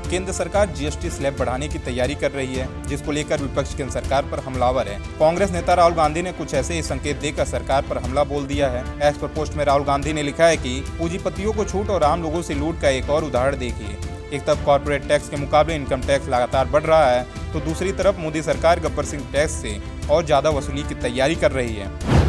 केंद्र सरकार GST slab बढ़ाने की तैयारी कर रही है, जिसको लेकर विपक्ष केंद्र सरकार पर हमलावर है। कांग्रेस नेता राहुल गांधी ने कुछ ऐसे ही संकेत देकर सरकार पर हमला बोल दिया है। एक्स पर पोस्ट में राहुल गांधी ने लिखा है कि पूंजीपतियों को छूट और आम लोगों से लूट का एक और उदाहरण देखिए। एक तरफ कॉर्पोरेट टैक्स के मुकाबले इनकम टैक्स लगातार बढ़ रहा है, तो दूसरी तरफ मोदी सरकार गब्बर सिंह टैक्स से और ज्यादा वसूली की तैयारी कर रही है।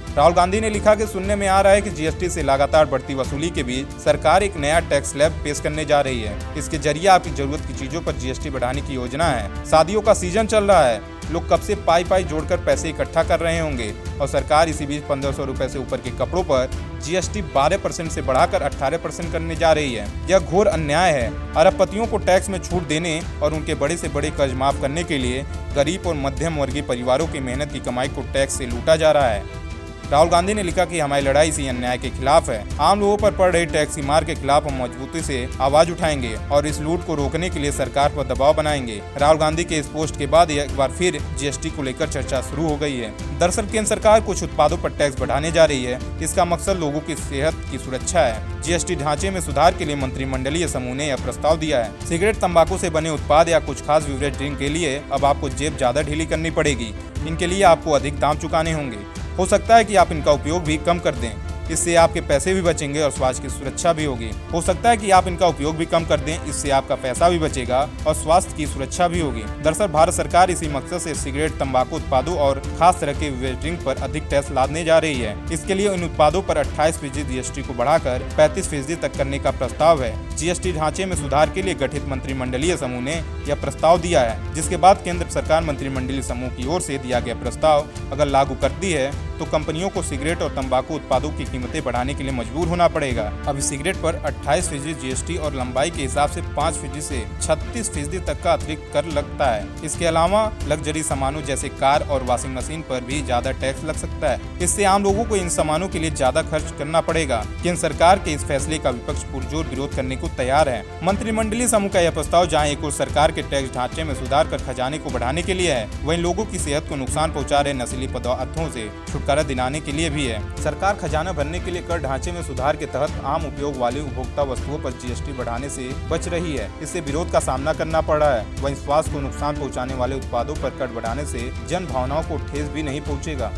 राहुल गांधी ने लिखा कि सुनने में आ रहा है कि जीएसटी से लगातार बढ़ती वसूली के बीच सरकार एक नया टैक्स स्लैब पेश करने जा रही है। इसके जरिए आपकी जरूरत की चीजों पर जीएसटी बढ़ाने की योजना है। शादियों का सीजन चल रहा है, लोग कब से पाई जोड़कर पैसे इकट्ठा कर रहे होंगे और सरकार इसी बीच 1500 रुपए से ऊपर के कपड़ों पर जीएसटी 12% से बढ़ाकर 18% करने जा रही है। यह घोर अन्याय है। अरबपतियों को टैक्स में छूट देने और उनके बड़े से बड़े कर्ज माफ करने के लिए गरीब और मध्यम वर्गीय परिवारों की मेहनत की कमाई को टैक्स से लूटा जा रहा है। राहुल गांधी ने लिखा कि हमारी लड़ाई इसी अन्याय के खिलाफ है। आम लोगों पर पड़ रही टैक्स की मार के खिलाफ हम मजबूती से आवाज उठाएंगे और इस लूट को रोकने के लिए सरकार पर दबाव बनाएंगे। राहुल गांधी के इस पोस्ट के बाद एक बार फिर जीएसटी को लेकर चर्चा शुरू हो गई है। दरअसल केंद्र सरकार कुछ उत्पादों पर टैक्स बढ़ाने जा रही है। इसका मकसद लोगों की सेहत की सुरक्षा है। जीएसटी ढांचे में सुधार के लिए मंत्रिमंडलीय समूह ने यह प्रस्ताव दिया है। सिगरेट, तंबाकू से बने उत्पाद या कुछ खास बिवरेज ड्रिंक के लिए अब आपको जेब ज्यादा ढीली करनी पड़ेगी। इनके लिए आपको अधिक दाम चुकाने होंगे। हो सकता है कि आप इनका उपयोग भी कम कर दें। इससे आपके पैसे भी बचेंगे और स्वास्थ्य की सुरक्षा भी होगी। हो सकता है कि आप इनका उपयोग भी कम कर दें, इससे आपका पैसा भी बचेगा और स्वास्थ्य की सुरक्षा भी होगी। दरअसल भारत सरकार इसी मकसद से सिगरेट, तंबाकू उत्पादों और खास तरह के बेवरेज ड्रिंक पर अधिक टैक्स लादने जा रही है। इसके लिए इन उत्पादों पर 28% जीएसटी को बढ़ाकर 35% तक करने का प्रस्ताव है। जीएसटी ढांचे में सुधार के लिए गठित मंत्रिमंडलीय समूह ने यह प्रस्ताव दिया है, जिसके बाद केंद्र सरकार मंत्रिमंडलीय समूह की ओर से दिया गया प्रस्ताव अगर लागू करती है तो कंपनियों को सिगरेट और तंबाकू उत्पादों की कीमतें बढ़ाने के लिए मजबूर होना पड़ेगा। अभी सिगरेट पर 28% जीएसटी और लंबाई के हिसाब से 5% से 36% तक का अतिरिक्त कर लगता है। इसके अलावा लग्जरी सामानों जैसे कार और वॉशिंग मशीन पर भी ज्यादा टैक्स लग सकता है। इससे आम लोगों को इन सामानों के लिए ज्यादा खर्च करना पड़ेगा। केंद्र सरकार के इस फैसले का विपक्ष पुरजोर विरोध करने को तैयार है। मंत्रिमंडलीय समूह का यह प्रस्ताव जहाँ एक ओर सरकार के टैक्स ढांचे में सुधार कर खजाने को बढ़ाने के लिए है, वहीं लोगों की सेहत को नुकसान पहुँचा रहे नशीली पदार्थों से छुटकारा दिलाने के लिए भी है। सरकार खजाना भरने के लिए कर ढांचे में सुधार के तहत आम उपयोग वाली उपभोक्ता वस्तुओं पर जीएसटी बढ़ाने से बच रही है। इससे विरोध का सामना करना पड़ रहा है। वहीं स्वास्थ्य को नुकसान पहुंचाने वाले उत्पादों पर कर बढ़ाने से जन भावनाओं को ठेस भी नहीं पहुंचेगा।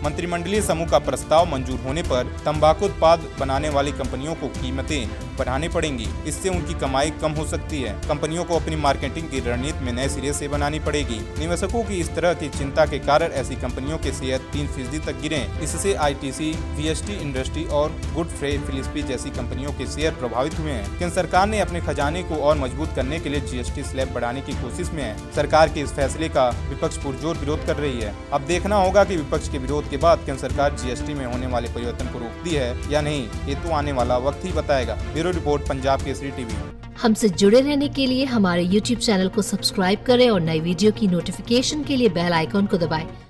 मंत्रिमंडलीय समूह का प्रस्ताव मंजूर होने पर तंबाकू उत्पाद बनाने वाली कंपनियों को कीमतें बढ़ानी पड़ेंगी। इससे उनकी कमाई कम हो सकती है। कंपनियों को अपनी मार्केटिंग की रणनीति में नए सिरे से बनानी पड़ेगी। निवेशकों की इस तरह की चिंता के कारण ऐसी कंपनियों के शेयर 3% तक गिरे। इससे आईटीसी, वीएसटी इंडस्ट्री और गुड फ्राइडे फिलिप्स जैसी कंपनियों के शेयर प्रभावित हुए हैं। केंद्र सरकार ने अपने खजाने को और मजबूत करने के लिए जीएसटी स्लैब बढ़ाने की कोशिश में है। सरकार के इस फैसले का विपक्ष पुरजोर विरोध कर रही है। अब देखना होगा कि विपक्ष के विरोध के बाद केंद्र सरकार जीएसटी में होने वाले परिवर्तन को रोकती है या नहीं। ये तो आने वाला वक्त ही बताएगा। Bureau report, Punjab Kesari TV. हमसे जुड़े रहने के लिए हमारे YouTube चैनल को सब्सक्राइब करें और नई वीडियो की नोटिफिकेशन के लिए बेल आइकॉन को दबाएं।